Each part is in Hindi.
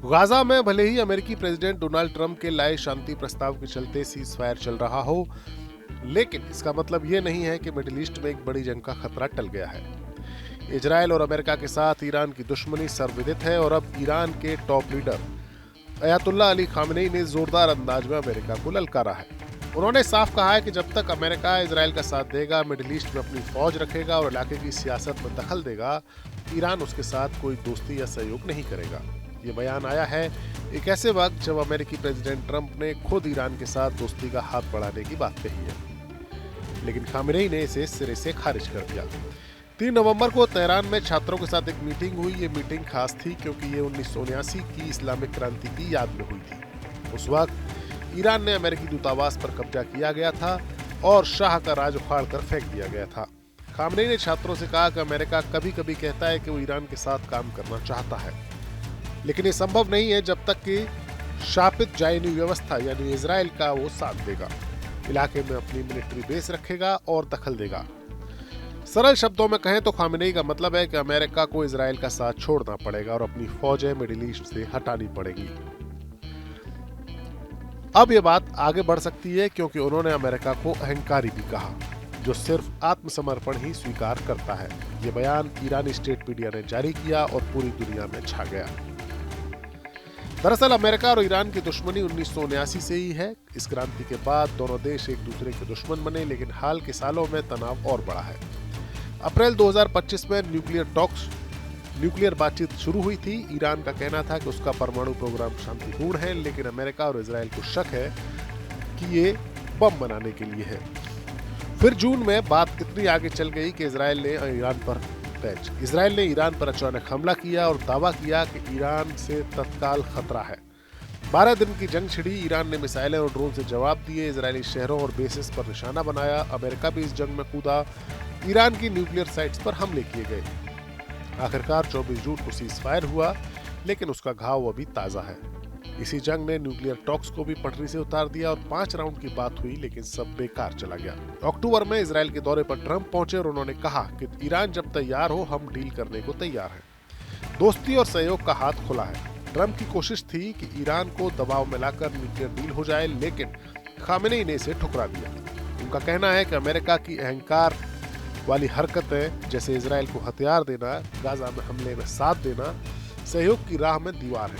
गाजा में भले ही अमेरिकी प्रेसिडेंट डोनाल्ड ट्रंप के लाए शांति प्रस्ताव के चलते सीज फायर चल रहा हो, लेकिन इसका मतलब ये नहीं है कि मिडिल ईस्ट में एक बड़ी जंग का खतरा टल गया है। इजराइल और अमेरिका के साथ ईरान की दुश्मनी सर्वविदित है और अब ईरान के top leader Ayatollah Ali Khamenei ने जोरदार अंदाज में अमेरिका को ललकारा है। उन्होंने साफ कहा है कि जब तक अमेरिका इजराइल का साथ देगा, मिडिल ईस्ट में अपनी फौज रखेगा और इलाके की सियासत में दखल देगा, ईरान उसके साथ कोई दोस्ती या सहयोग नहीं करेगा। ये बयान आया है एक ऐसे वक्त जब अमेरिकी प्रेसिडेंट ट्रंप ने खुद ईरान के साथ दोस्ती का हाथ बढ़ाने की बात कही है, लेकिन खामेनेई ने इसे सिरे से खारिज कर दिया। 3 नवंबर को तेहरान में छात्रों के साथ एक मीटिंग हुई। ये मीटिंग खास थी क्योंकि ये 1979 की इस्लामिक क्रांति की याद में हुई थी। उस वक्त ईरान ने अमेरिकी दूतावास पर कब्जा किया गया था और शाह का राज उखाड़ कर फेंक दिया गया था। खामेनेई ने छात्रों से कहा कि अमेरिका कभी कभी कहता है कि वो ईरान के साथ काम करना चाहता है, लेकिन ये संभव नहीं है जब तक कि शापित जायनी व्यवस्था यानी इजराइल का वो साथ देगा, इलाके में अपनी मिलिट्री बेस रखेगा और दखल देगा। सरल शब्दों में कहें तो खामेनेई का मतलब है कि अमेरिका को इजराइल का साथ छोड़ना पड़ेगा और अपनी फौजें मिडिल ईस्ट से हटानी पड़ेगी। अब ये बात आगे बढ़ सकती है क्योंकि उन्होंने अमेरिका को अहंकारी भी कहा, जो सिर्फ आत्मसमर्पण ही स्वीकार करता है। ये बयान ईरानी स्टेट मीडिया ने जारी किया और पूरी दुनिया में छा गया। दरअसल अमेरिका और ईरान की दुश्मनी 1979 से ही है। इस क्रांति के बाद दोनों देश एक दूसरे के दुश्मन बने, लेकिन हाल के सालों में तनाव और बढ़ा है। अप्रैल 2025 में न्यूक्लियर बातचीत शुरू हुई थी। ईरान का कहना था कि उसका परमाणु प्रोग्राम शांतिपूर्ण है, लेकिन अमेरिका और इजराइल को शक है कि ये बम बनाने के लिए है। फिर जून में बात इतनी आगे चल गई कि इजराइल ने ईरान पर अचानक हमला किया और दावा किया कि ईरान से तत्काल खतरा है। 12 दिन की जंग छिड़ी। ईरान ने मिसाइलें और ड्रोन से जवाब दिए, इजरायली शहरों और बेसिस पर निशाना बनाया। अमेरिका भी इस जंग में कूदा। ईरान की न्यूक्लियर साइट्स पर हमले किए गए। आखिरकार 24 जून को सीज फायर हुआ, लेकिन उसका घाव अभी ताजा है। इसी जंग ने न्यूक्लियर टॉक्स को भी पटरी से उतार दिया और 5 राउंड की बात हुई, लेकिन सब बेकार चला गया। अक्टूबर में इजराइल के दौरे पर ट्रंप पहुंचे और उन्होंने कहा कि ईरान जब तैयार हो हम डील करने को तैयार हैं। दोस्ती और सहयोग का हाथ खुला है। ट्रंप की कोशिश थी कि ईरान को दबाव में लाकर न्यूक्लियर डील हो जाए, लेकिन खामेनेई ने इसे ठुकरा दिया। उनका कहना है कि अमेरिका की अहंकार वाली हरकतें जैसे इजराइल को हथियार देना, गाजा में हमले में साथ देना, सहयोग की राह में दीवार है।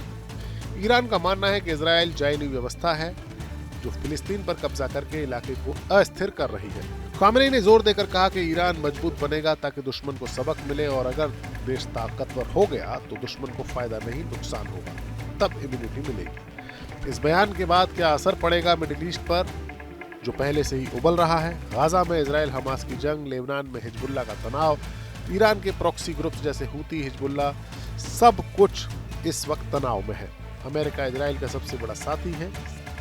ईरान का मानना है कि इजराइल जायनी व्यवस्था है जो फिलिस्तीन पर कब्जा करके इलाके को अस्थिर कर रही है। खामेनेई ने जोर देकर कहा कि ईरान मजबूत बनेगा ताकि दुश्मन को सबक मिले और अगर देश ताकतवर हो गया तो दुश्मन को फायदा नहीं नुकसान होगा, तब इम्यूनिटी मिलेगी। इस बयान के बाद क्या असर पड़ेगा मिडिल ईस्ट पर, जो पहले से ही उबल रहा है? गाजा में इजराइल हमास की जंग, लेबनान में हिजबुल्लाह का तनाव, ईरान के प्रॉक्सी ग्रुप्स जैसे हूती, हिजबुल्लाह, सब कुछ इस वक्त तनाव में है। अमेरिका इजराइल का सबसे बड़ा साथी है,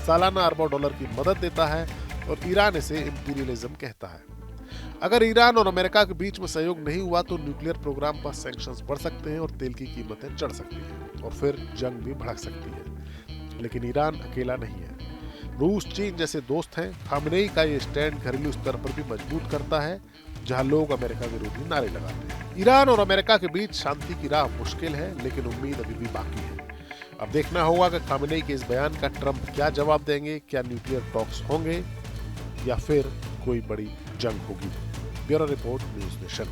सालाना अरबों डॉलर की मदद देता है और ईरान इसे इंपीरियलिज्म कहता है। अगर ईरान और अमेरिका के बीच में सहयोग नहीं हुआ तो न्यूक्लियर प्रोग्राम पर सैंक्शंस बढ़ सकते हैं और तेल की कीमतें चढ़ सकती हैं और फिर जंग भी भड़क सकती है। लेकिन ईरान अकेला नहीं है। रूस, चीन जैसे दोस्त हैं। खामेनेई का ये स्टैंड घरेलू स्तर पर भी मजबूत करता है, जहां लोग अमेरिका विरोधी नारे लगाते हैं। ईरान और अमेरिका के बीच शांति की राह मुश्किल है, लेकिन उम्मीद अभी भी बाकी है। अब देखना होगा कि खामेनेई के इस बयान का ट्रंप क्या जवाब देंगे। क्या न्यूक्लियर टॉक्स होंगे या फिर कोई बड़ी जंग होगी? Bureau report, news nation.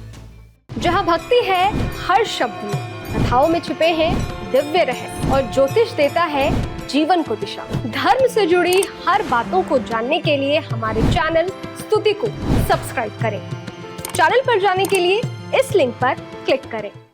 जहां भक्ति है हर शब्द में, कथाओं में छुपे हैं दिव्य रहस्य और ज्योतिष देता है जीवन को दिशा। धर्म से जुड़ी हर बातों को जानने के लिए हमारे चैनल स्तुति को सब्सक्राइब करें। चैनल पर जाने के लिए इस लिंक पर क्लिक करें।